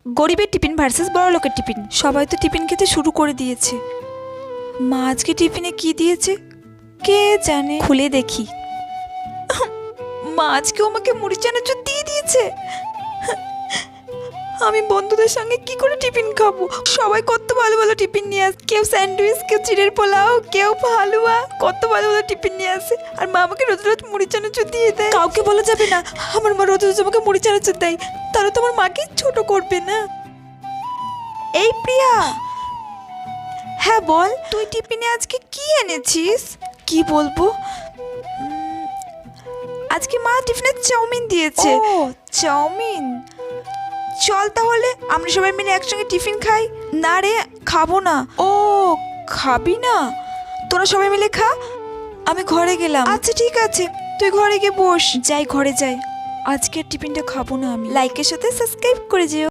গরিবের tiffin versus বড় লোকের টিফিন। সবাই তো টিফিন খেতে শুরু করে দিয়েছে। মা আজকে টিফিনে কি দিয়েছে কে জানে, খুলে দেখি। মা আজকেও আমাকে মুড়ি চানাচুর দিয়ে দিয়েছে। আমি বন্ধুদের সঙ্গে কি করে টিফিন খাবো? সবাই কত ভালো ভালো টিফিন নিয়ে আসে, কেউ স্যান্ডউইচ, কেউ চিড়ের পোলাও, কেউ হালুয়া, কত ভালো ভালো টিফিন নিয়ে আসে। আর মা আমাকে রোজ রোজ মুড়ি চানাচুর দিয়ে দেয়। কাউকে বলা যাবে না আমার মা রোজ রোজ আমাকে মুড়ি চানাচুর দেয়, তাহলে তো আমার মাকে ছোট করবে না। এই প্রিয়া, হ্যাঁ বল, তুই টিফিনে আজকে কি এনেছিস? কি বলবো, আজকে মা টিফিনে চাউমিন দিয়েছে। ও চাউমিন, চল তাহলে আমরা সবাই মিলে একসঙ্গে টিফিন খাই। না রে, খাবো না। ও খাবি না? তোরা সবাই মিলে খা, আমি ঘরে গেলাম। আচ্ছা ঠিক আছে, তুই ঘরে গিয়ে বস। যাই, ঘরে যাই, আজকের টিফিনটা খাবো না আমি। লাইকের সাথে সাবস্ক্রাইব করে যেও।